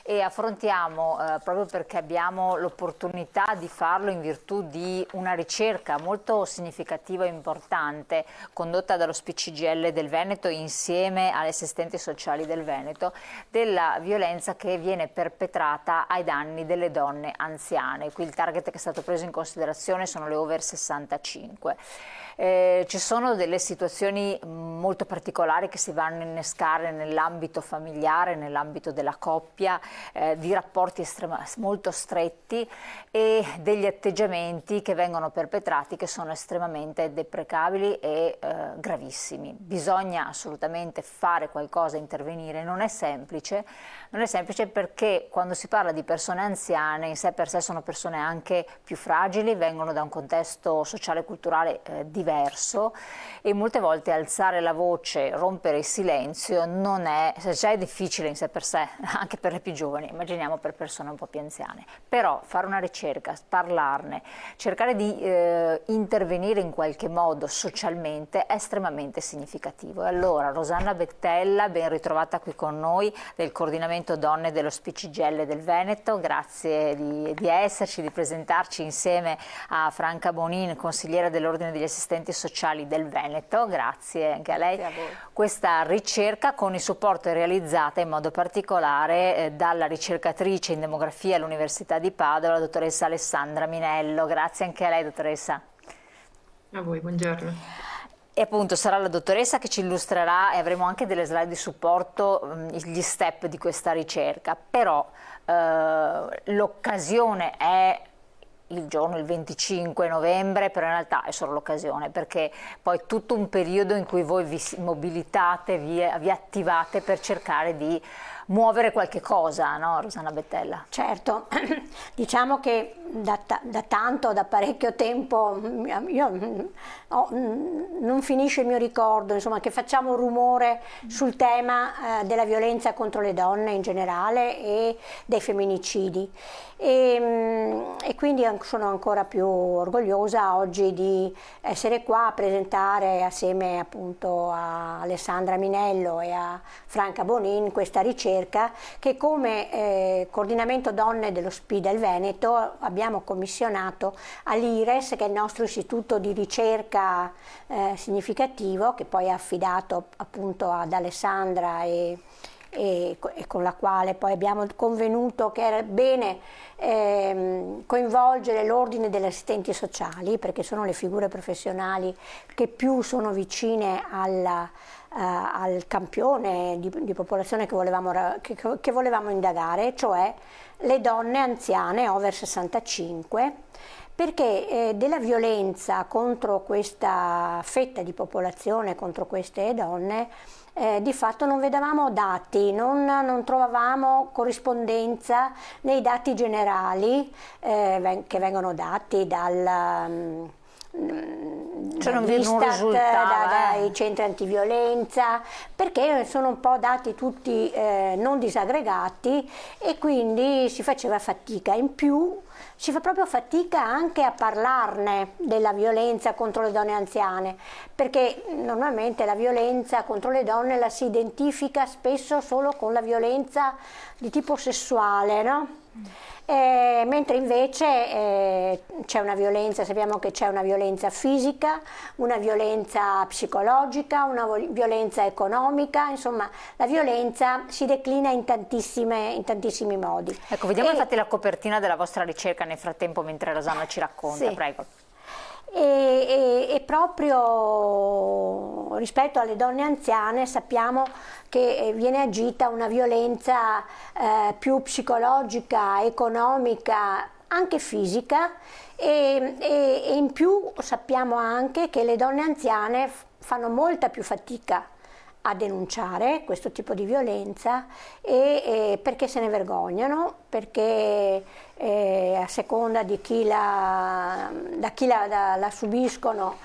e affrontiamo, proprio perché abbiamo l'opportunità di farlo in virtù di una ricerca molto significativa e importante condotta dallo SPCGL del Veneto insieme alle assistenti sociali del Veneto, della violenza che viene perpetrata ai danni delle donne anziane. Qui il target che è stato preso in considerazione sono le over 65. Ci sono delle situazioni molto particolari che si vanno a innescare nell'ambito familiare, nell'ambito della coppia, di rapporti molto stretti e degli atteggiamenti che vengono perpetrati che sono estremamente deprecabili e gravissimi. Bisogna assolutamente fare qualcosa, intervenire, non è semplice perché quando si parla di persone anziane in sé per sé sono persone anche più fragili, vengono da un contesto sociale e culturale diverso e molte volte alzare la voce, rompere il silenzio non è, se già è difficile in sé per sé, anche per le più giovani, immaginiamo per persone un po' più anziane, però fare una ricerca, parlarne, cercare di intervenire in qualche modo socialmente è estremamente significativo. E allora Rosanna Bettella, ben ritrovata qui con noi, del coordinamento donne dello SPCGL del Veneto, grazie di esserci, di presentarci insieme a Franca Bonin, consigliera dell'Ordine degli Assistenti Sociali del Veneto, grazie anche a lei. Grazie a voi. Questa ricerca con il supporto è realizzata in modo particolare dalla ricercatrice in demografia all'Università di Padova, la dottoressa Alessandra Minello, grazie anche a lei dottoressa. A voi, buongiorno. E appunto sarà la dottoressa che ci illustrerà e avremo anche delle slide di supporto, gli step di questa ricerca, però l'occasione è il giorno, il 25 novembre, però in realtà è solo l'occasione perché poi tutto un periodo in cui voi vi mobilitate, vi attivate per cercare di muovere qualche cosa, no Rosanna Bettella? Certo, diciamo che da parecchio tempo non finisce il mio ricordo, insomma, che facciamo rumore sul tema della violenza contro le donne in generale e dei femminicidi. E quindi sono ancora più orgogliosa oggi di essere qua a presentare assieme appunto a Alessandra Minello e a Franca Bonin questa ricerca che come coordinamento donne dello SPI del Veneto abbiamo commissionato all'IRES, che è il nostro istituto di ricerca significativo, che poi è affidato appunto ad Alessandra e con la quale poi abbiamo convenuto che era bene coinvolgere l'ordine degli assistenti sociali, perché sono le figure professionali che più sono vicine al campione di popolazione che volevamo indagare, cioè le donne anziane over 65, perché della violenza contro questa fetta di popolazione, contro queste donne, di fatto non vedevamo dati, non trovavamo corrispondenza nei dati generali che vengono dati dal cioè non risultava, dai centri antiviolenza, perché sono un po' dati tutti non disaggregati e quindi si faceva fatica. In più si fa proprio fatica anche a parlarne della violenza contro le donne anziane, perché normalmente la violenza contro le donne la si identifica spesso solo con la violenza di tipo sessuale, no? Mentre invece c'è una violenza, sappiamo che c'è una violenza fisica, una violenza psicologica, una violenza economica, insomma la violenza si declina in tantissimi modi. Ecco, vediamo infatti la copertina della vostra ricerca nel frattempo mentre Rosanna ci racconta, sì. Prego. E proprio rispetto alle donne anziane sappiamo che viene agita una violenza più psicologica, economica, anche fisica e in più sappiamo anche che le donne anziane fanno molta più fatica a denunciare questo tipo di violenza perché se ne vergognano, perché a seconda di da chi la subiscono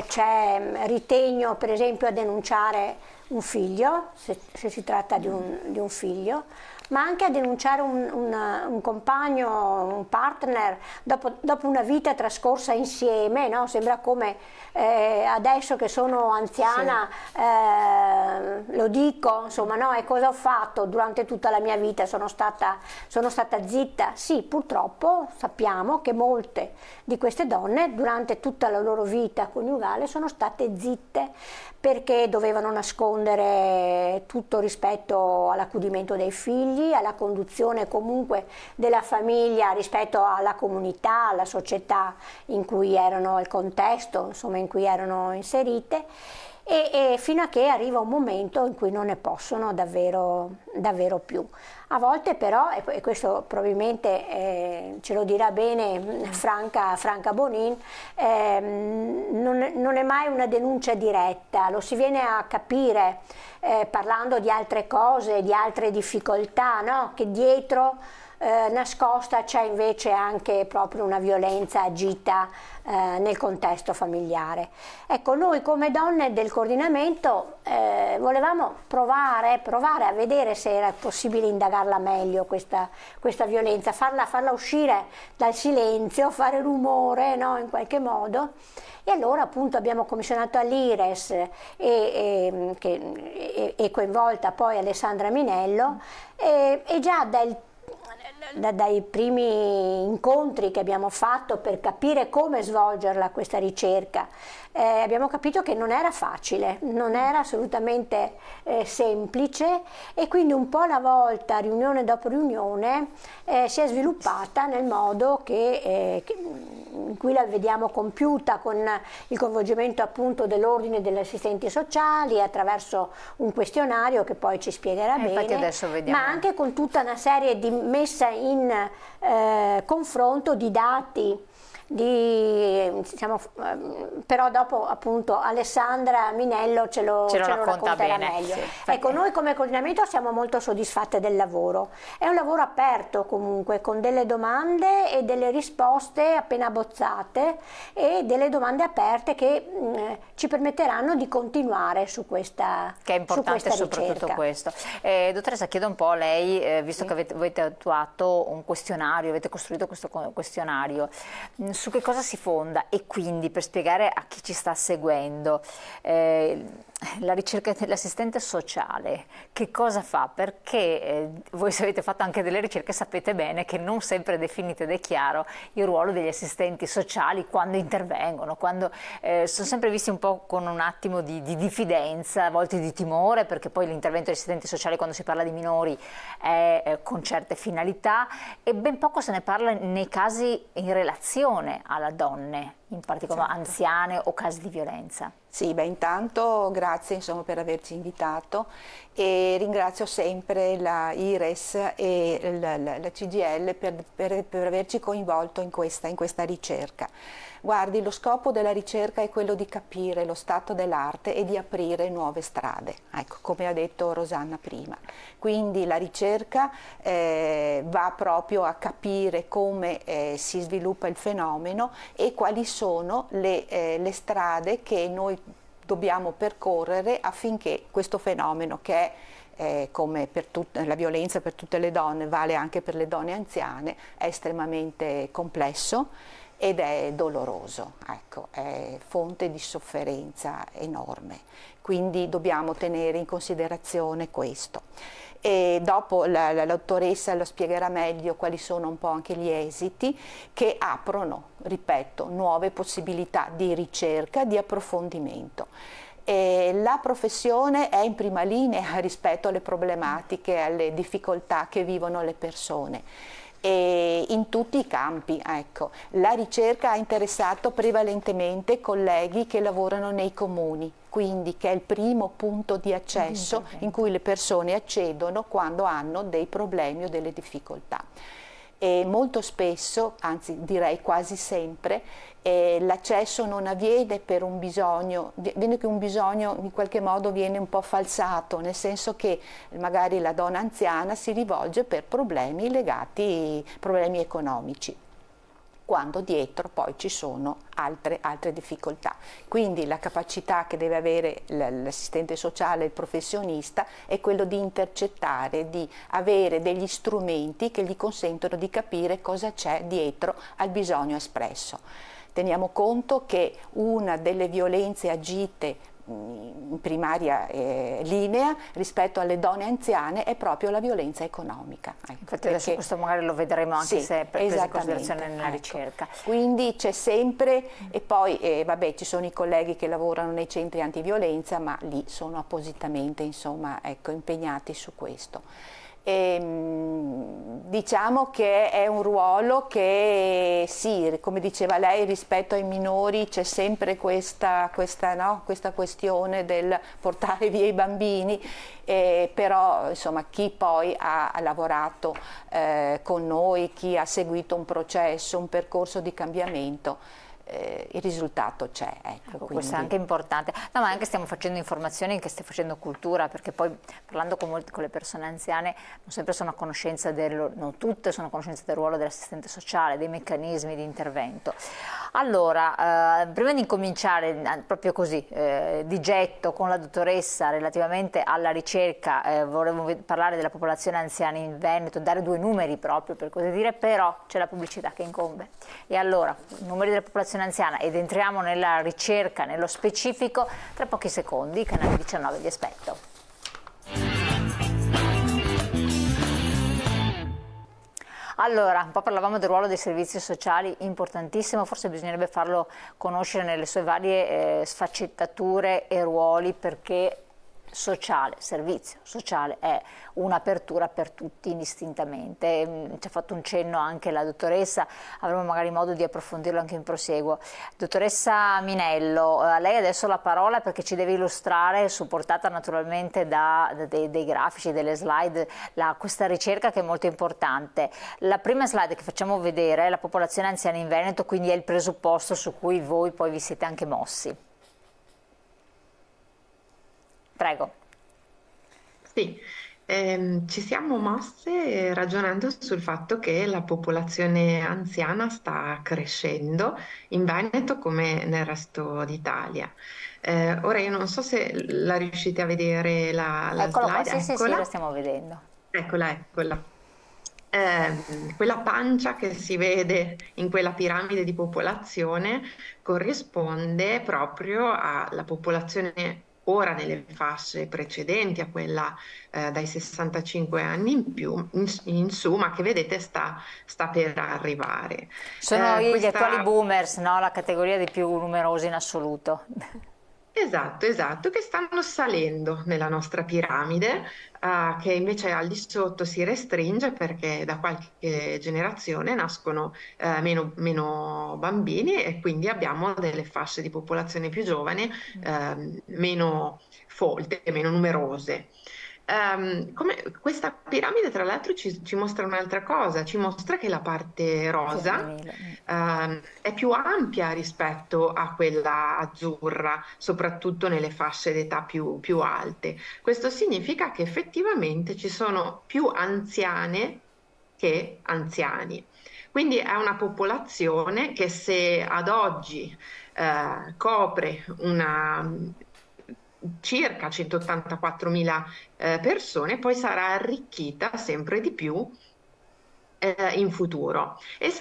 c'è ritegno per esempio a denunciare un figlio, se si tratta di un figlio, ma anche a denunciare un compagno, un partner dopo una vita trascorsa insieme, no? Sembra come adesso che sono anziana, sì, lo dico, insomma, no? E cosa ho fatto durante tutta la mia vita? Sono stata zitta? Sì, purtroppo sappiamo che molte di queste donne durante tutta la loro vita coniugale sono state zitte perché dovevano nascondere tutto rispetto all'accudimento dei figli, alla conduzione comunque della famiglia rispetto alla comunità, alla società in cui erano, al contesto, insomma, in cui erano inserite, e fino a che arriva un momento in cui non ne possono davvero più. A volte però, e questo probabilmente ce lo dirà bene Franca Bonin, non è mai una denuncia diretta, lo si viene a capire parlando di altre cose, di altre difficoltà, no? Che dietro nascosta c'è invece anche proprio una violenza agita nel contesto familiare. Ecco, noi come donne del coordinamento volevamo provare a vedere se era possibile indagarla meglio questa violenza, farla uscire dal silenzio, fare rumore, no, in qualche modo. E allora appunto abbiamo commissionato all'IRES e coinvolta poi Alessandra Minello e già dai primi incontri che abbiamo fatto per capire come svolgerla questa ricerca, abbiamo capito che non era facile, non era assolutamente semplice, e quindi un po' alla volta, riunione dopo riunione, si è sviluppata nel modo in cui la vediamo compiuta, con il coinvolgimento appunto dell'ordine degli assistenti sociali attraverso un questionario che poi ci spiegherà bene, adesso vediamo, ma anche con tutta una serie di messa in confronto di dati. Però dopo appunto Alessandra Minello ce lo racconterà bene, meglio. Sì. Ecco, noi come coordinamento siamo molto soddisfatte del lavoro, è un lavoro aperto comunque, con delle domande e delle risposte appena abbozzate e delle domande aperte che ci permetteranno di continuare su questa ricerca. Che è importante soprattutto questo. Dottoressa, chiedo un po' a lei, visto che avete attuato un questionario, avete costruito questo questionario, su che cosa si fonda, e quindi per spiegare a chi ci sta seguendo la ricerca dell'assistente sociale che cosa fa? Perché voi, se avete fatto anche delle ricerche, sapete bene che non sempre è definito ed è chiaro il ruolo degli assistenti sociali quando intervengono, quando sono sempre visti un po' con un attimo di diffidenza, a volte di timore, perché poi l'intervento degli assistenti sociali quando si parla di minori è con certe finalità, e ben poco se ne parla nei casi in relazione alla donne, in particolare anziane o casi di violenza. Sì, intanto grazie per averci invitato, e ringrazio sempre la IRES e la CGIL per averci coinvolto in questa ricerca. Guardi, lo scopo della ricerca è quello di capire lo stato dell'arte e di aprire nuove strade, ecco, come ha detto Rosanna prima. Quindi la ricerca va proprio a capire come si sviluppa il fenomeno e quali sono le strade che noi dobbiamo percorrere affinché questo fenomeno, che è come per la violenza per tutte le donne, vale anche per le donne anziane, è estremamente complesso ed è doloroso, ecco, è fonte di sofferenza enorme, quindi dobbiamo tenere in considerazione questo. E dopo la dottoressa lo spiegherà meglio quali sono un po' anche gli esiti che aprono, ripeto, nuove possibilità di ricerca, di approfondimento. La professione è in prima linea rispetto alle problematiche, alle difficoltà che vivono le persone. E in tutti i campi, ecco. La ricerca ha interessato prevalentemente colleghi che lavorano nei comuni, quindi che è il primo punto di accesso in cui le persone accedono quando hanno dei problemi o delle difficoltà. E molto spesso, anzi direi quasi sempre, l'accesso non avviene per un bisogno, viene che un bisogno in qualche modo viene un po' falsato, nel senso che magari la donna anziana si rivolge per problemi legati, problemi economici. quando dietro poi ci sono altre difficoltà. Quindi la capacità che deve avere l'assistente sociale, il professionista, è quello di intercettare, di avere degli strumenti che gli consentono di capire cosa c'è dietro al bisogno espresso. Teniamo conto che una delle violenze agite in primaria linea rispetto alle donne anziane è proprio la violenza economica. Infatti adesso questo magari lo vedremo anche se preso in considerazione nella ricerca. Quindi c'è sempre, e poi vabbè, ci sono i colleghi che lavorano nei centri antiviolenza, ma lì sono appositamente impegnati su questo. Diciamo che è un ruolo che sì, come diceva lei, rispetto ai minori c'è sempre questa questione del portare via i bambini, però insomma chi poi ha lavorato con noi, chi ha seguito un processo, un percorso di cambiamento, il risultato c'è. Questo è anche importante. No, ma anche stiamo facendo informazioni, che stiamo facendo cultura, perché poi parlando con le persone anziane non sempre sono a conoscenza non tutte sono a conoscenza del ruolo dell'assistente sociale, dei meccanismi di intervento. Allora, prima di incominciare proprio così, di getto con la dottoressa relativamente alla ricerca, volevo parlare della popolazione anziana in Veneto, dare due numeri proprio per così dire, però c'è la pubblicità che incombe. E allora, numeri della popolazione anziana, ed entriamo nella ricerca, nello specifico, tra pochi secondi. Canale 19 vi aspetto. Allora, un po' parlavamo del ruolo dei servizi sociali, importantissimo, forse bisognerebbe farlo conoscere nelle sue varie sfaccettature e ruoli, perché servizio sociale è un'apertura per tutti indistintamente. Ci ha fatto un cenno anche la dottoressa, avremo magari modo di approfondirlo anche in proseguo. Dottoressa Minello, a lei adesso la parola, perché ci deve illustrare, supportata naturalmente da dei grafici, delle slide, questa ricerca che è molto importante. La prima slide che facciamo vedere è la popolazione anziana in Veneto, quindi è il presupposto su cui voi poi vi siete anche mossi. Prego. Sì, ci siamo mosse ragionando sul fatto che la popolazione anziana sta crescendo in Veneto come nel resto d'Italia. Ora io non so se la riuscite a vedere la Eccolo slide. qua, sì, la stiamo vedendo. Eccola. Quella pancia che si vede in quella piramide di popolazione corrisponde proprio alla popolazione ora nelle fasce precedenti a quella dai 65 anni in più, in su, ma che vedete sta per arrivare. Sono gli attuali boomers, no? La categoria dei più numerosi in assoluto. Esatto, che stanno salendo nella nostra piramide, che invece al di sotto si restringe perché da qualche generazione nascono meno bambini, e quindi abbiamo delle fasce di popolazione più giovane, meno folte, meno numerose. Questa piramide tra l'altro ci mostra un'altra cosa, ci mostra che la parte rosa è più ampia rispetto a quella azzurra, soprattutto nelle fasce d'età più alte. Questo significa che effettivamente ci sono più anziane che anziani. Quindi è una popolazione che, se ad oggi copre circa 184.000 persone, poi sarà arricchita sempre di più in futuro, e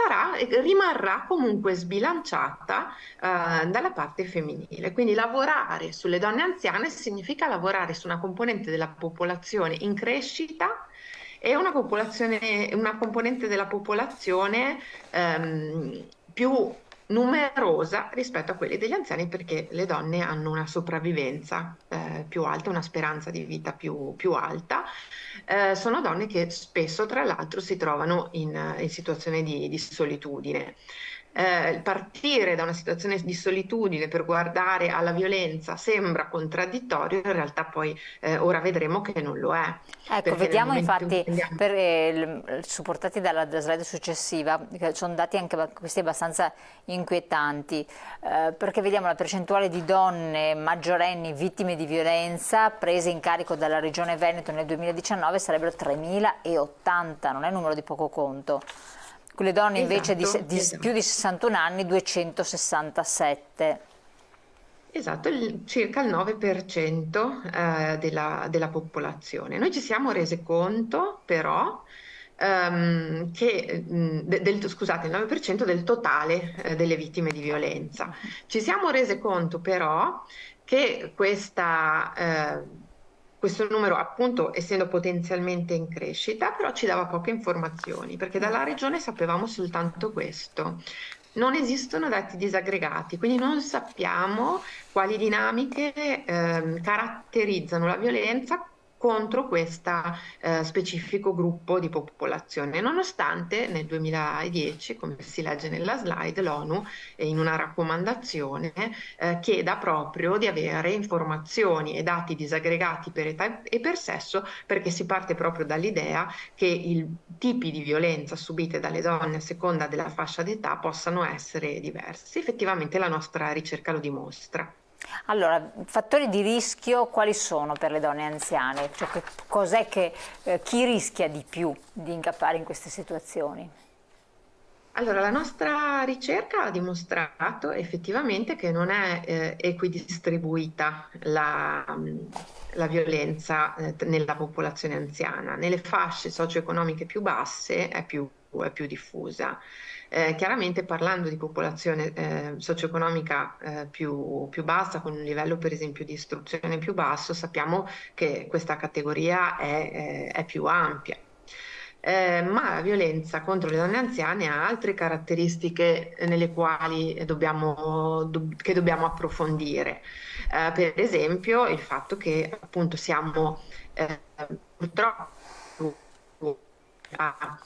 rimarrà comunque sbilanciata dalla parte femminile. Quindi lavorare sulle donne anziane significa lavorare su una componente della popolazione in crescita e una componente della popolazione più numerosa rispetto a quelli degli anziani, perché le donne hanno una sopravvivenza più alta, una speranza di vita più alta. Sono donne che spesso, tra l'altro, si trovano in situazione di solitudine. Partire da una situazione di solitudine per guardare alla violenza sembra contraddittorio, in realtà poi ora vedremo che non lo è. Ecco, vediamo infatti, supportati dalla slide successiva, che sono dati anche questi abbastanza inquietanti, perché vediamo la percentuale di donne maggiorenni vittime di violenza prese in carico dalla Regione Veneto nel 2019 sarebbero 3.080, non è un numero di poco conto. Quelle donne invece Esatto. più di 61 anni 267. Esatto, circa il 9% della popolazione. Noi ci siamo resi conto però scusate, il 9% del totale delle vittime di violenza. Ci siamo resi conto però che questo numero, appunto, essendo potenzialmente in crescita, però ci dava poche informazioni, perché dalla regione sapevamo soltanto questo. Non esistono dati disaggregati, quindi non sappiamo quali dinamiche caratterizzano la violenza contro questo specifico gruppo di popolazione, nonostante nel 2010, come si legge nella slide, l'ONU in una raccomandazione chieda proprio di avere informazioni e dati disaggregati per età e per sesso, perché si parte proprio dall'idea che i tipi di violenza subite dalle donne a seconda della fascia d'età possano essere diversi. Effettivamente la nostra ricerca lo dimostra. Allora, fattori di rischio quali sono per le donne anziane? Cioè, cos'è che chi rischia di più di incappare in queste situazioni? Allora, la nostra ricerca ha dimostrato effettivamente che non è equidistribuita la violenza nella popolazione anziana. Nelle fasce socio-economiche più basse è più diffusa. Chiaramente parlando di popolazione socio-economica più bassa, con un livello per esempio di istruzione più basso, sappiamo che questa categoria è più ampia. Ma la violenza contro le donne anziane ha altre caratteristiche nelle quali che dobbiamo approfondire. Per esempio il fatto che appunto siamo purtroppo a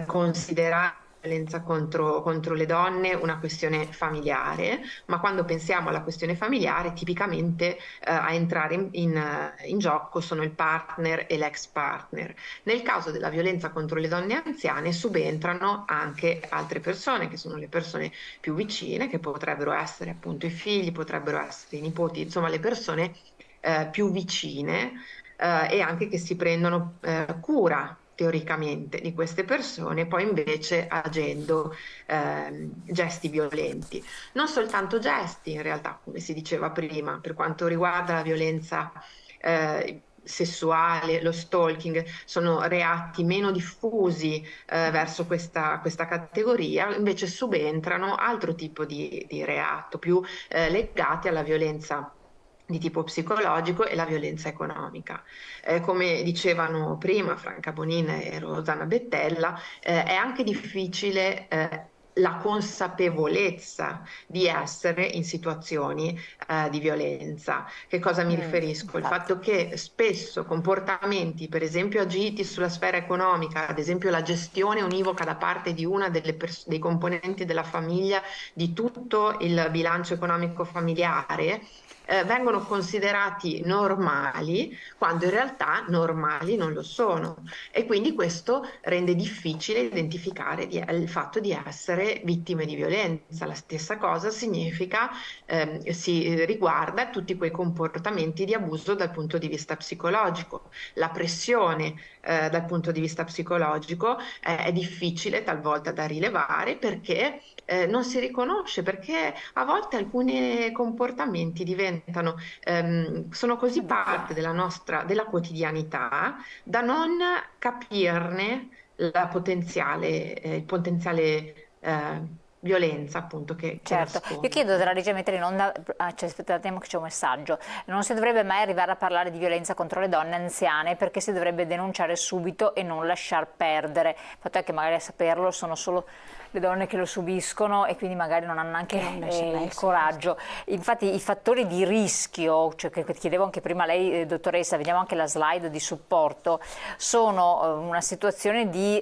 considerare la violenza contro le donne una questione familiare, ma quando pensiamo alla questione familiare, tipicamente a entrare in gioco sono il partner e l'ex partner. Nel caso della violenza contro le donne anziane subentrano anche altre persone, che sono le persone più vicine, che potrebbero essere appunto i figli, potrebbero essere i nipoti, insomma le persone più vicine e anche che si prendono cura teoricamente di queste persone, poi invece agendo gesti violenti. Non soltanto gesti, in realtà, come si diceva prima, per quanto riguarda la violenza sessuale, lo stalking, sono reati meno diffusi verso questa categoria, invece subentrano altro tipo di reato, più legati alla violenza di tipo psicologico e la violenza economica. Come dicevano prima Franca Bonin e Rosanna Bettella, è anche difficile la consapevolezza di essere in situazioni di violenza. Che cosa mi riferisco? Il fatto che spesso comportamenti, per esempio agiti sulla sfera economica, ad esempio la gestione univoca da parte di una dei componenti della famiglia di tutto il bilancio economico familiare, vengono considerati normali quando in realtà normali non lo sono, e quindi questo rende difficile identificare il fatto di essere vittime di violenza. La stessa cosa si riguarda tutti quei comportamenti di abuso dal punto di vista psicologico. La pressione dal punto di vista psicologico è difficile talvolta da rilevare perché non si riconosce, perché a volte alcuni comportamenti sono così parte della quotidianità da non capirne il potenziale violenza appunto che Certo, nasconde. io chiedo della regia mettere in onda, aspettiamo che c'è un messaggio, non si dovrebbe mai arrivare a parlare di violenza contro le donne anziane perché si dovrebbe denunciare subito e non lasciar perdere, il fatto è che magari a saperlo sono solo le donne che lo subiscono e quindi magari non hanno neanche il coraggio. Infatti i fattori di rischio, cioè che chiedevo anche prima a lei dottoressa, vediamo anche la slide di supporto, sono una situazione di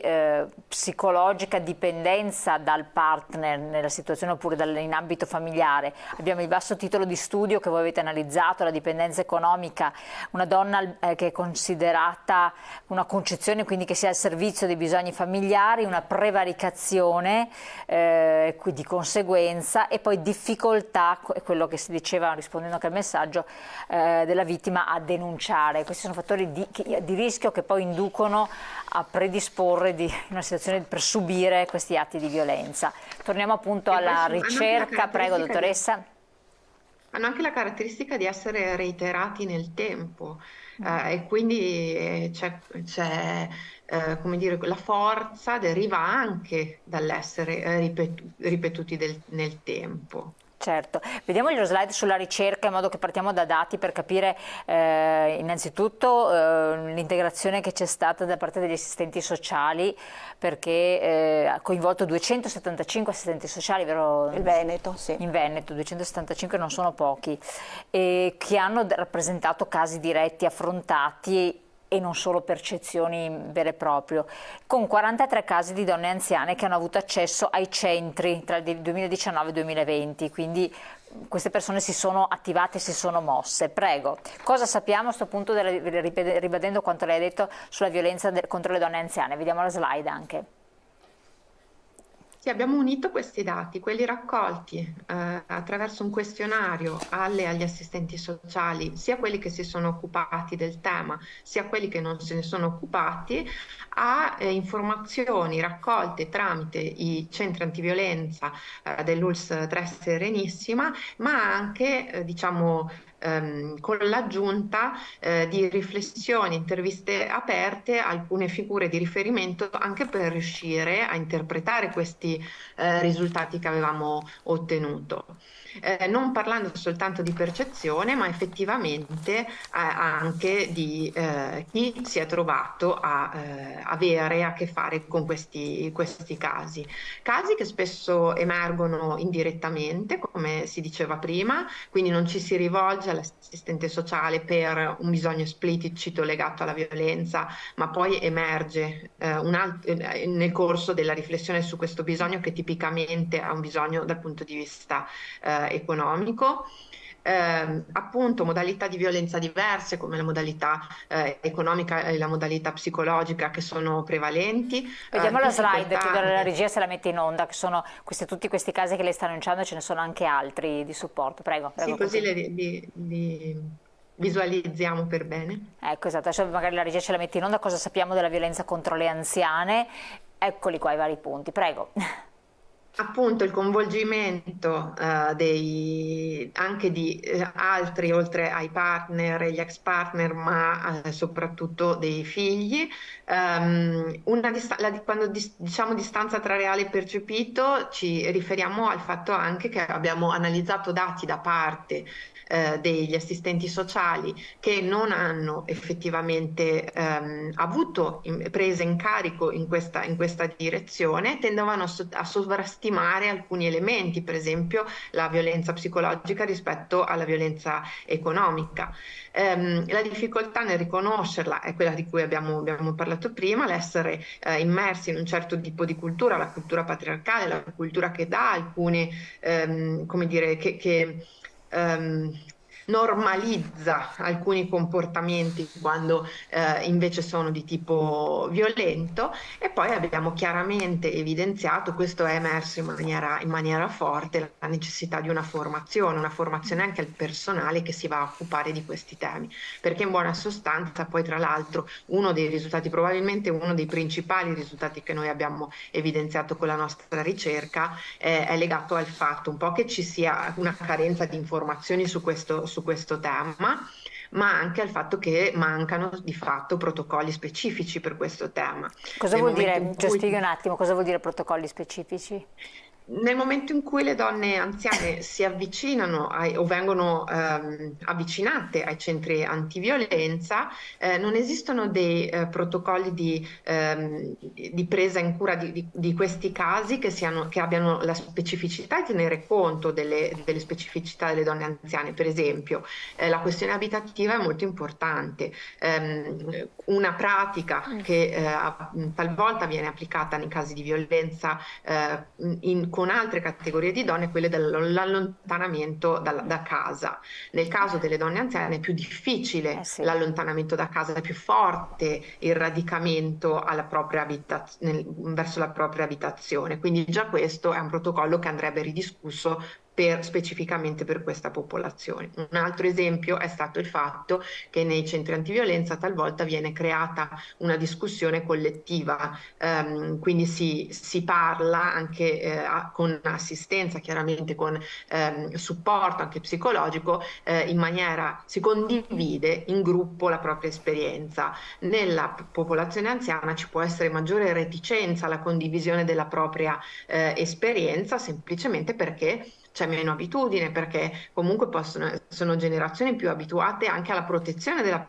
psicologica dipendenza dal partner nella situazione oppure in ambito familiare. Abbiamo il basso titolo di studio che voi avete analizzato, la dipendenza economica, una donna che è considerata una concezione quindi che sia al servizio dei bisogni familiari, una prevaricazione di conseguenza, e poi difficoltà, quello che si diceva rispondendo anche al messaggio della vittima, a denunciare. Questi sono fattori di rischio che poi inducono a predisporre in una situazione per subire questi atti di violenza. Torniamo appunto alla ricerca, prego dottoressa. Hanno anche la caratteristica di essere reiterati nel tempo, e quindi come dire, la forza deriva anche dall'essere ripetuti nel tempo. Certo, vediamo lo slide sulla ricerca in modo che partiamo da dati per capire innanzitutto l'integrazione che c'è stata da parte degli assistenti sociali, perché ha coinvolto 275 assistenti sociali, vero? Il Veneto, sì. In Veneto, 275 non sono pochi, che hanno rappresentato casi diretti, affrontati e non solo percezioni vere e proprie, con 43 casi di donne anziane che hanno avuto accesso ai centri tra il 2019 e il 2020, quindi queste persone si sono attivate, si sono mosse. Prego, cosa sappiamo a questo punto, ribadendo quanto lei ha detto sulla violenza contro le donne anziane? Vediamo la slide anche. Sì, abbiamo unito questi dati, quelli raccolti attraverso un questionario agli assistenti sociali, sia quelli che si sono occupati del tema, sia quelli che non se ne sono occupati, a informazioni raccolte tramite i centri antiviolenza dell'ULSS 3 Serenissima, ma anche diciamo con l'aggiunta di riflessioni, interviste aperte, alcune figure di riferimento anche per riuscire a interpretare questi risultati che avevamo ottenuto. Non parlando soltanto di percezione, ma effettivamente anche di chi si è trovato a avere a che fare con questi casi che spesso emergono indirettamente, come si diceva prima, quindi non ci si rivolge all'assistente sociale per un bisogno esplicito legato alla violenza, ma poi emerge nel corso della riflessione su questo bisogno, che tipicamente ha un bisogno dal punto di vista economico. Appunto modalità di violenza diverse, come la modalità economica e la modalità psicologica, che sono prevalenti. Vediamo la slide, chiedo alla regia se la mette in onda, che sono tutti questi casi che lei sta annunciando, ce ne sono anche altri di supporto. Prego. Sì, così li visualizziamo per bene. Ecco, esatto, adesso magari la regia ce la mette in onda. Cosa sappiamo della violenza contro le anziane? Eccoli qua i vari punti, prego. Appunto il coinvolgimento anche di altri, oltre ai partner e gli ex partner, ma soprattutto dei figli. Quando diciamo distanza tra reale e percepito, ci riferiamo al fatto anche che abbiamo analizzato dati da parte degli assistenti sociali che non hanno effettivamente avuto prese in carico in questa direzione, tendevano a sovrastimare alcuni elementi, per esempio la violenza psicologica rispetto alla violenza economica. La difficoltà nel riconoscerla è quella di cui abbiamo parlato prima, l'essere immersi in un certo tipo di cultura, la cultura patriarcale, la cultura che dà alcune, come dire, che normalizza alcuni comportamenti quando invece sono di tipo violento. E poi abbiamo chiaramente evidenziato, questo è emerso in maniera forte, la necessità di una formazione anche al personale che si va a occupare di questi temi, perché in buona sostanza poi, tra l'altro, probabilmente uno dei principali risultati che noi abbiamo evidenziato con la nostra ricerca è legato al fatto un po' che ci sia una carenza di informazioni su questo tema, ma anche al fatto che mancano di fatto protocolli specifici per questo tema. Cosa vuol dire? Spieghi un attimo, cosa vuol dire protocolli specifici? Nel momento in cui le donne anziane si avvicinano o vengono avvicinate ai centri antiviolenza, non esistono dei protocolli di presa in cura di questi casi che abbiano la specificità di tenere conto delle specificità delle donne anziane. Per esempio, la questione abitativa è molto importante. Una pratica che talvolta viene applicata nei casi di violenza con altre categorie di donne, quelle dell'allontanamento da casa. Nel caso delle donne anziane è più difficile, sì. L'allontanamento da casa è più forte, il radicamento verso la propria abitazione, quindi già questo è un protocollo che andrebbe ridiscusso specificamente per questa popolazione. Un altro esempio è stato il fatto che nei centri antiviolenza talvolta viene creata una discussione collettiva, quindi si parla anche con assistenza, chiaramente con supporto anche psicologico, si condivide in gruppo la propria esperienza. Nella popolazione anziana ci può essere maggiore reticenza alla condivisione della propria esperienza, semplicemente perché c'è meno abitudine, perché comunque sono generazioni più abituate anche alla protezione del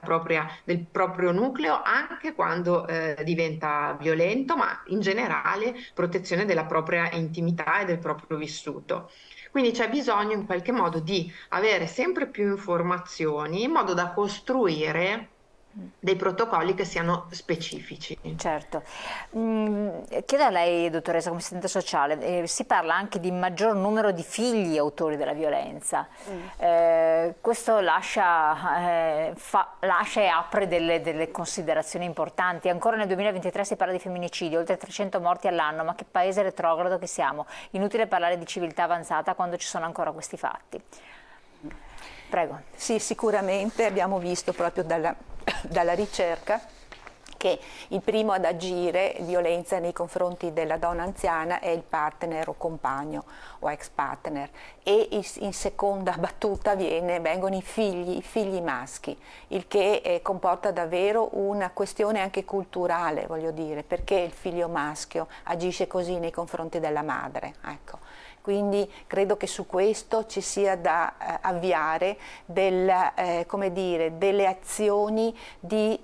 proprio nucleo, anche quando diventa violento, ma in generale protezione della propria intimità e del proprio vissuto. Quindi c'è bisogno in qualche modo di avere sempre più informazioni in modo da costruire dei protocolli che siano specifici. Certo. Chiedo a lei, dottoressa, come assistente sociale, si parla anche di maggior numero di figli autori della violenza. Questo lascia e apre delle considerazioni importanti. Ancora nel 2023 si parla di femminicidi, oltre 300 morti all'anno, ma che paese retrogrado che siamo. Inutile parlare di civiltà avanzata quando ci sono ancora questi fatti. Prego. Sì, sicuramente abbiamo visto proprio dalla ricerca che il primo ad agire violenza nei confronti della donna anziana è il partner o compagno o ex partner, e in seconda battuta vengono i figli maschi, il che comporta davvero una questione anche culturale, voglio dire, perché il figlio maschio agisce così nei confronti della madre, ecco. Quindi credo che su questo ci sia da avviare come dire, delle azioni di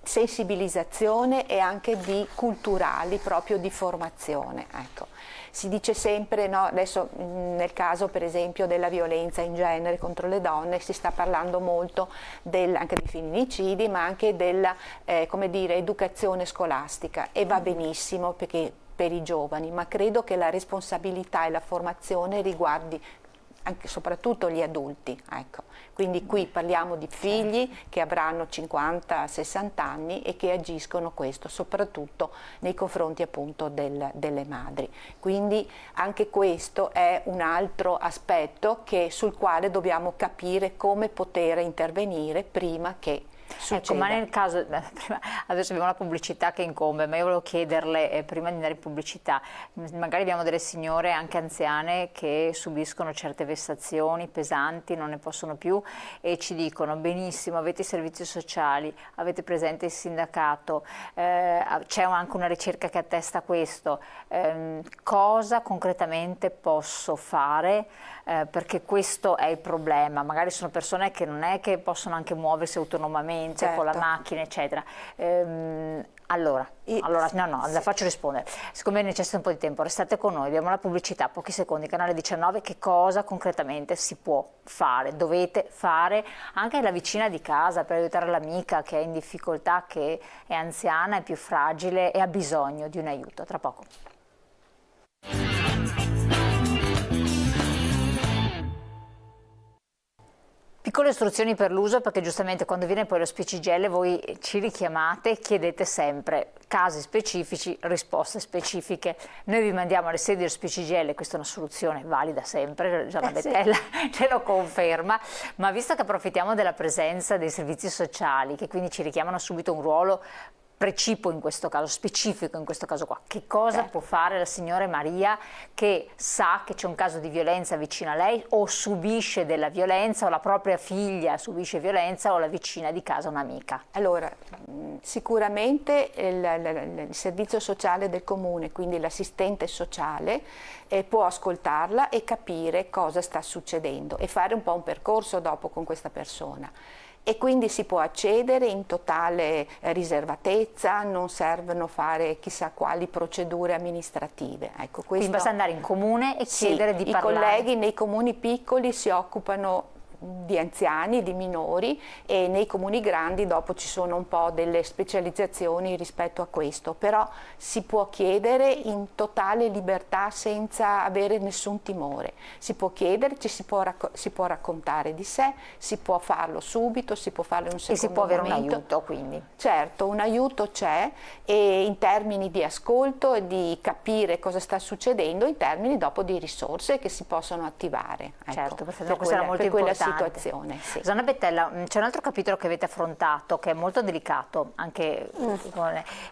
sensibilizzazione e anche di culturali, proprio di formazione. Ecco. Si dice sempre, no, adesso nel caso per esempio della violenza in genere contro le donne si sta parlando molto anche dei femminicidi, ma anche della come dire, educazione scolastica, e va benissimo perché per i giovani, ma credo che la responsabilità e la formazione riguardi anche soprattutto gli adulti, ecco. Quindi qui parliamo di figli che avranno 50-60 anni e che agiscono questo soprattutto nei confronti appunto delle madri. Quindi anche questo è un altro aspetto sul quale dobbiamo capire come poter intervenire prima che succeda. Ecco, ma nel caso, adesso abbiamo una pubblicità che incombe, ma io volevo chiederle, prima di andare in pubblicità, magari abbiamo delle signore anche anziane che subiscono certe vessazioni pesanti, non ne possono più, e ci dicono: benissimo, avete i servizi sociali, avete presente il sindacato, c'è anche una ricerca che attesta questo, cosa concretamente posso fare? Perché questo è il problema. Magari sono persone che non è che possono anche muoversi autonomamente, certo, con la macchina, eccetera. Allora, no, la faccio rispondere. Siccome necessita un po' di tempo, restate con noi, abbiamo la pubblicità, pochi secondi, canale 19, che cosa concretamente si può fare, dovete fare anche la vicina di casa per aiutare l'amica che è in difficoltà, che è anziana, è più fragile e ha bisogno di un aiuto. Tra poco. Piccole istruzioni per l'uso, perché giustamente quando viene poi lo SPCGL voi ci richiamate, chiedete sempre casi specifici, risposte specifiche. Noi vi mandiamo alle sedi dello SPCGL, questa è una soluzione valida sempre, Gianna Bettella ce lo conferma, ma visto che approfittiamo della presenza dei servizi sociali, che quindi ci richiamano subito un ruolo precipuo in questo caso, specifico in questo caso qua, che cosa può fare la signora Maria che sa che c'è un caso di violenza vicino a lei, o subisce della violenza, o la propria figlia subisce violenza, o la vicina di casa un'amica? Allora, sicuramente il servizio sociale del comune, quindi l'assistente sociale, può ascoltarla e capire cosa sta succedendo e fare un po' un percorso dopo con questa persona. E quindi si può accedere in totale riservatezza, non servono fare chissà quali procedure amministrative. Ecco, quindi basta andare in comune e chiedere di parlare. I colleghi nei comuni piccoli si occupano di anziani, di minori, e nei comuni grandi dopo ci sono un po' delle specializzazioni rispetto a questo, però si può chiedere in totale libertà senza avere nessun timore, si può chiedere, si può raccontare di sé, si può farlo subito, si può farlo in un secondo momento. E si può avere un aiuto, quindi. Certo, un aiuto c'è, e in termini di ascolto e di capire cosa sta succedendo, in termini dopo di risorse che si possono attivare. Ecco, certo, perfetto, questo era molto per importante. quella situazione. Sì. Susanna Bettella, c'è un altro capitolo che avete affrontato che è molto delicato anche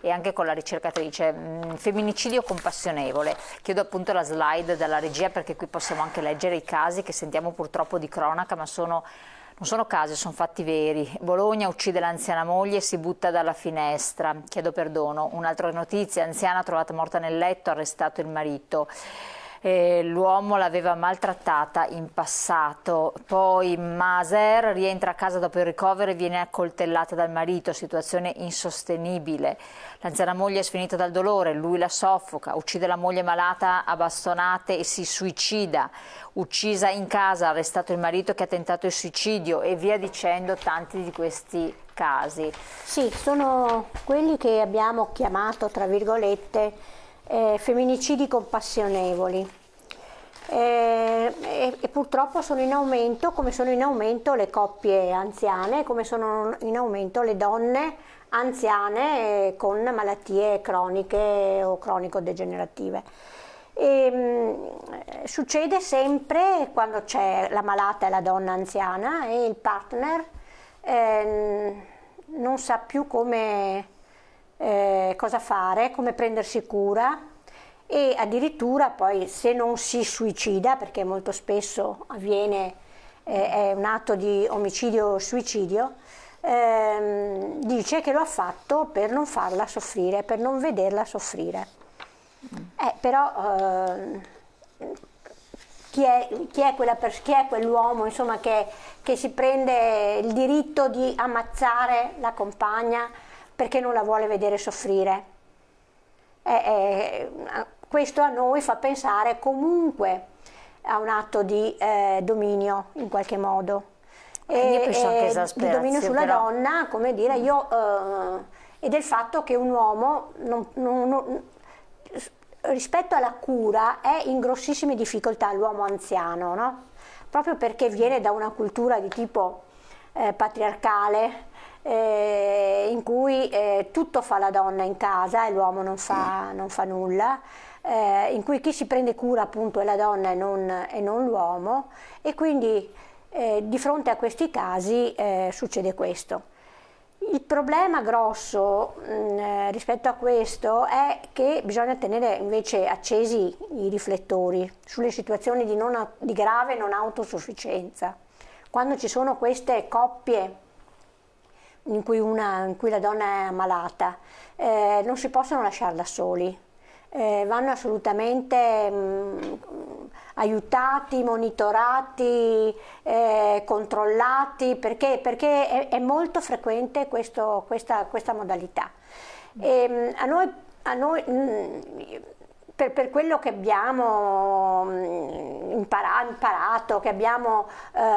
e anche con la ricercatrice, femminicidio compassionevole. Chiedo appunto la slide dalla regia perché qui possiamo anche leggere i casi che sentiamo purtroppo di cronaca, ma non sono casi, sono fatti veri. Bologna uccide l'anziana moglie e si butta dalla finestra. Chiedo perdono. Un'altra notizia, anziana trovata morta nel letto, arrestato il marito. L'uomo l'aveva maltrattata in passato. Poi Maser rientra a casa dopo il ricovero e viene accoltellata dal marito, situazione insostenibile. L'anziana moglie è sfinita dal dolore, lui la soffoca, uccide la moglie malata a bastonate e si suicida. Uccisa in casa, arrestato il marito che ha tentato il suicidio, e via dicendo, tanti di questi casi. Sì, sono quelli che abbiamo chiamato, tra virgolette, femminicidi compassionevoli, e purtroppo sono in aumento, come sono in aumento le coppie anziane, come sono in aumento le donne anziane con malattie croniche o cronico-degenerative. Succede sempre quando c'è la malata e la donna anziana e il partner non sa più cosa fare, come prendersi cura, e addirittura poi, se non si suicida, perché molto spesso avviene, è un atto di omicidio-suicidio, dice che lo ha fatto per non farla soffrire, per non vederla soffrire. Però chi è quell'uomo, insomma, che si prende il diritto di ammazzare la compagna perché non la vuole vedere soffrire? Questo a noi fa pensare comunque a un atto di dominio, in qualche modo, di dominio sulla donna, come dire, e del fatto che un uomo rispetto alla cura è in grossissime difficoltà, l'uomo anziano, no? Proprio perché viene da una cultura di tipo patriarcale, in cui tutto fa la donna in casa e l'uomo non fa nulla, in cui chi si prende cura appunto è la donna e non l'uomo, e quindi di fronte a questi casi succede questo. Il problema grosso rispetto a questo è che bisogna tenere invece accesi i riflettori sulle situazioni di grave non autosufficienza. Quando ci sono queste coppie in cui la donna è ammalata, non si possono lasciare da soli, vanno assolutamente aiutati, monitorati, controllati, perché è molto frequente questa modalità. A noi per quello che abbiamo imparato, che abbiamo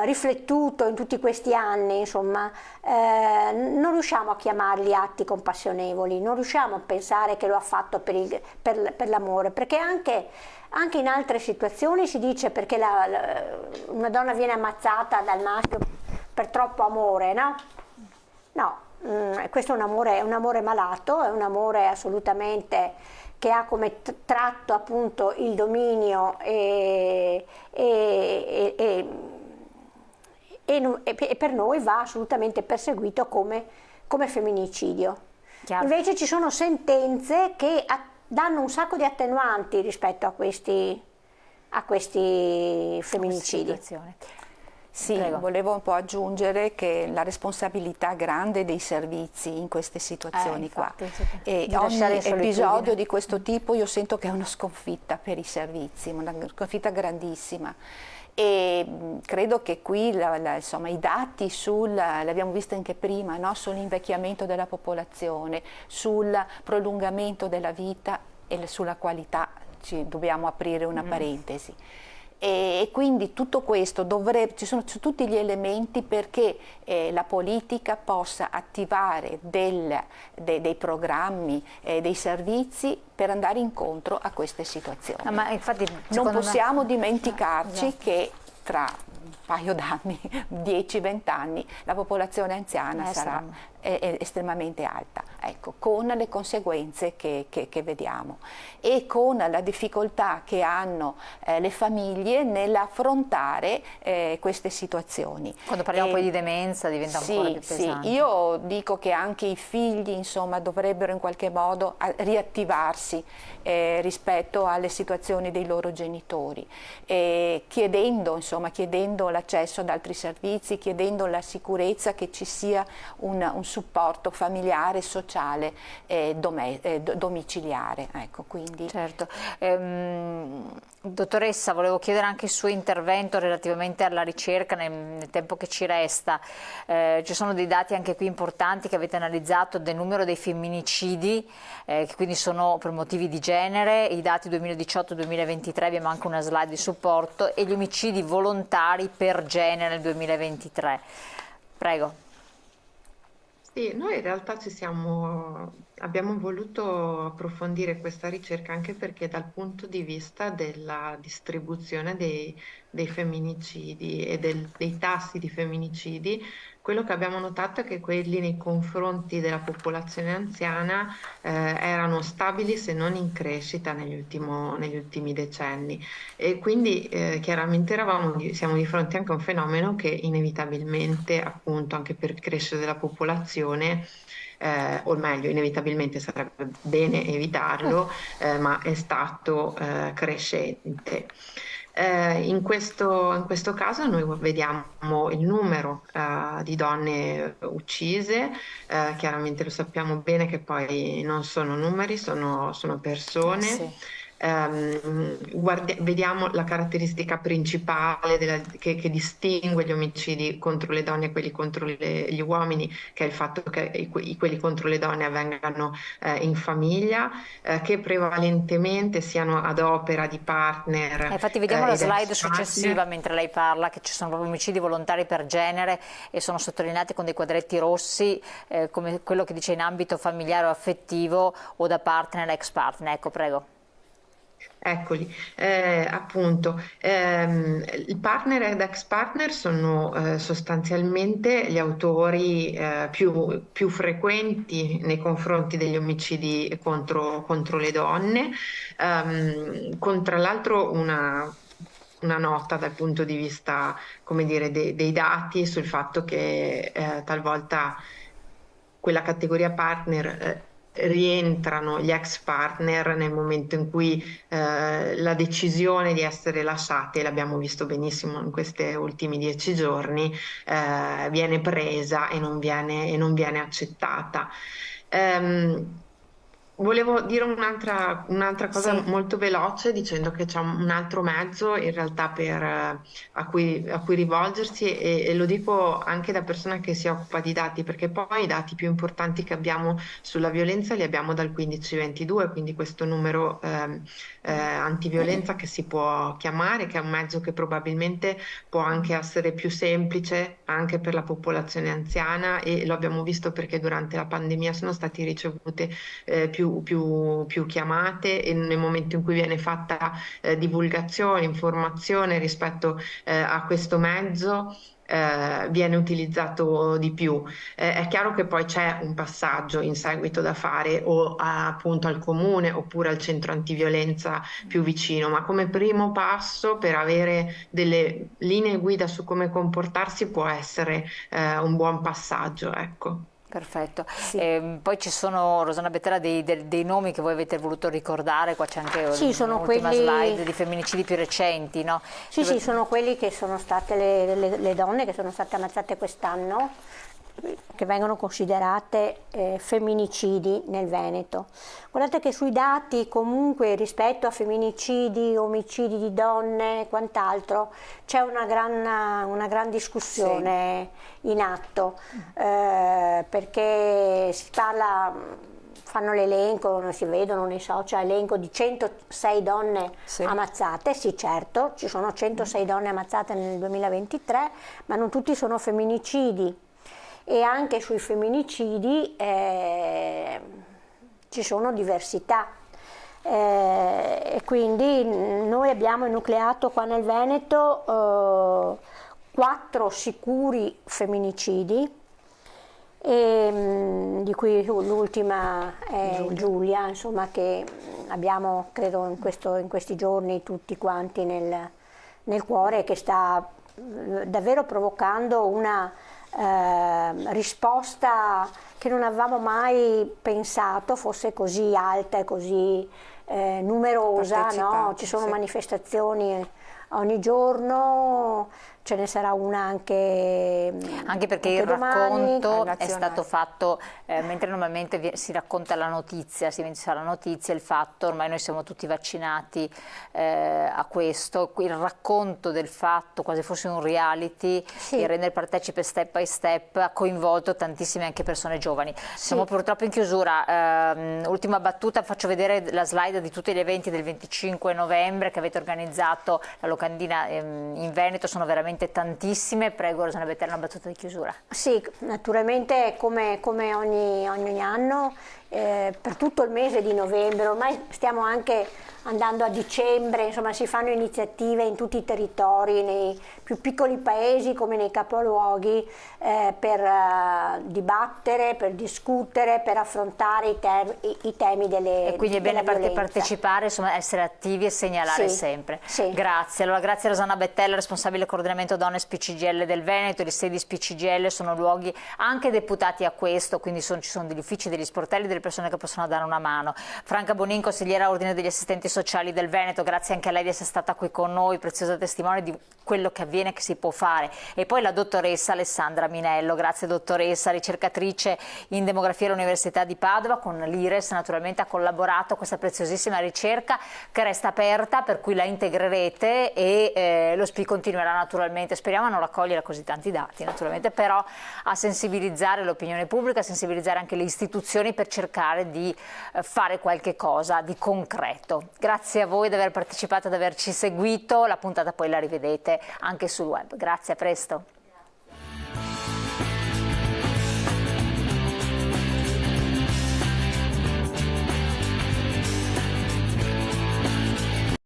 riflettuto in tutti questi anni, insomma, non riusciamo a chiamarli atti compassionevoli, non riusciamo a pensare che lo ha fatto per l'amore, perché anche in altre situazioni si dice perché una donna viene ammazzata dal maschio per troppo amore, no? No, questo è un amore malato, è un amore assolutamente che ha come tratto appunto il dominio e per noi va assolutamente perseguito come femminicidio. Chiaro. Invece ci sono sentenze che danno un sacco di attenuanti rispetto a questi femminicidi. Sì, prego. Volevo un po' aggiungere che la responsabilità grande dei servizi in queste situazioni infatti, e ogni episodio di questo tipo io sento che è una sconfitta per i servizi, una sconfitta grandissima, e credo che qui insomma, i dati l'abbiamo visto anche prima, no? Sull'invecchiamento della popolazione, sul prolungamento della vita e sulla qualità, dobbiamo aprire una parentesi. E quindi tutto questo ci sono tutti gli elementi perché la politica possa attivare dei programmi, dei servizi per andare incontro a queste situazioni. No, ma infatti, non possiamo me... dimenticarci esatto. che tra un paio d'anni, 10-20 anni, la popolazione anziana sarà estremamente alta, ecco, con le conseguenze che vediamo e con la difficoltà che hanno le famiglie nell'affrontare queste situazioni. Quando parliamo poi di demenza diventa ancora più pesante. Sì, io dico che anche i figli, insomma, dovrebbero in qualche modo riattivarsi rispetto alle situazioni dei loro genitori, chiedendo l'accesso ad altri servizi, chiedendo la sicurezza che ci sia un supporto familiare, sociale, domiciliare. Ecco, quindi. Certo. Dottoressa, volevo chiedere anche il suo intervento relativamente alla ricerca nel tempo che ci resta. Ci sono dei dati anche qui importanti che avete analizzato del numero dei femminicidi, che quindi sono per motivi di genere, i dati 2018-2023, abbiamo anche una slide di supporto, e gli omicidi volontari per genere nel 2023. Prego. Sì, noi in realtà abbiamo voluto approfondire questa ricerca anche perché dal punto di vista della distribuzione dei femminicidi e dei tassi di femminicidi, quello che abbiamo notato è che quelli nei confronti della popolazione anziana erano stabili se non in crescita negli ultimi decenni. E quindi chiaramente siamo di fronte anche a un fenomeno che inevitabilmente, appunto, anche per il crescere della popolazione, o meglio, inevitabilmente sarebbe bene evitarlo, ma è stato crescente. In questo caso noi vediamo il numero di donne uccise, chiaramente lo sappiamo bene che poi non sono numeri, sono persone. Sì. Vediamo la caratteristica principale che distingue gli omicidi contro le donne e quelli contro gli uomini, che è il fatto che quelli contro le donne avvengano in famiglia, che prevalentemente siano ad opera di partner. Infatti vediamo la slide successiva mentre lei parla, che ci sono proprio omicidi volontari per genere e sono sottolineati con dei quadretti rossi, come quello che dice in ambito familiare o affettivo o da partner ex partner. Ecco, prego. Eccoli, appunto, il partner ed ex partner sono sostanzialmente gli autori più frequenti nei confronti degli omicidi contro le donne, con tra l'altro una nota dal punto di vista, come dire, dei dati sul fatto che talvolta quella categoria partner rientrano gli ex partner nel momento in cui la decisione di essere lasciate, l'abbiamo visto benissimo in questi ultimi 10 giorni, viene presa e non viene accettata. Volevo dire un'altra cosa molto veloce, dicendo che c'è un altro mezzo in realtà a cui rivolgersi, e lo dico anche da persona che si occupa di dati, perché poi i dati più importanti che abbiamo sulla violenza li abbiamo dal 1522, quindi questo numero antiviolenza che si può chiamare, che è un mezzo che probabilmente può anche essere più semplice anche per la popolazione anziana, e lo abbiamo visto perché durante la pandemia sono state ricevute più chiamate, e nel momento in cui viene fatta divulgazione, informazione rispetto a questo mezzo, viene utilizzato di più. È chiaro che poi c'è un passaggio in seguito da fare o appunto al comune oppure al centro antiviolenza più vicino, ma come primo passo per avere delle linee guida su come comportarsi può essere un buon passaggio, ecco. Perfetto. Sì. Poi ci sono, Rosanna Bettera, dei nomi che voi avete voluto ricordare, qua c'è anche un'ultima slide di femminicidi più recenti, no? Sì, sì, sono quelli che sono state le donne che sono state ammazzate quest'anno, che vengono considerate femminicidi nel Veneto. Guardate che sui dati comunque rispetto a femminicidi, omicidi di donne e quant'altro c'è una gran discussione in atto, perché si parla fanno l'elenco, non si vedono nei social, elenco di 106 donne Sì. ammazzate, sì certo, ci sono 106 donne ammazzate nel 2023, ma non tutti sono femminicidi, e anche sui femminicidi ci sono diversità. E quindi noi abbiamo enucleato qua nel Veneto 4 sicuri femminicidi, di cui l'ultima è Giulia, insomma, che abbiamo credo in questi giorni tutti quanti nel cuore, che sta davvero provocando una risposta che non avevamo mai pensato fosse così alta e così numerosa, no? Ci sono sì. manifestazioni ogni giorno, ce ne sarà una anche perché anche il domani. racconto è nazionale. stato fatto mentre normalmente si racconta la notizia, si sa la notizia, il fatto, ormai noi siamo tutti vaccinati a questo, il racconto del fatto quasi fosse un reality, Sì. e rendere partecipe step by step ha coinvolto tantissime anche persone giovani. Siamo purtroppo in chiusura, ultima battuta, faccio vedere la slide di tutti gli eventi del 25 novembre che avete organizzato, la locandina in Veneto, sono veramente tantissime. Prego Rosanna Bettella, una battuta di chiusura. Sì, naturalmente come ogni anno, per tutto il mese di novembre, ormai stiamo anche andando a dicembre, insomma si fanno iniziative in tutti i territori, nei più piccoli paesi come nei capoluoghi, per dibattere, per discutere, per affrontare i temi E quindi è bene della violenza. partecipare, insomma, essere attivi e segnalare Sì, sempre. sì. Grazie. Allora, grazie a Rosanna Bettella, responsabile coordinamento donne SPCGL del Veneto. Le sedi SPCGL sono luoghi anche deputati a questo, quindi ci sono degli uffici, degli sportelli, delle persone che possono dare una mano. Franca Bonin, consigliera ordine degli assistenti sociali del Veneto, grazie anche a lei di essere stata qui con noi, preziosa testimone di quello che avviene, che si può fare. E poi la dottoressa Alessandra Minello, grazie dottoressa, ricercatrice in demografia all'Università di Padova, con l'IRES naturalmente ha collaborato a questa preziosissima ricerca che resta aperta, per cui la integrerete e lo SPI continuerà naturalmente, speriamo a non raccogliere così tanti dati naturalmente, però a sensibilizzare l'opinione pubblica, a sensibilizzare anche le istituzioni per cercare di fare qualche cosa di concreto. Grazie a voi di aver partecipato, di averci seguito, la puntata poi la rivedete anche sul web. Grazie, a presto.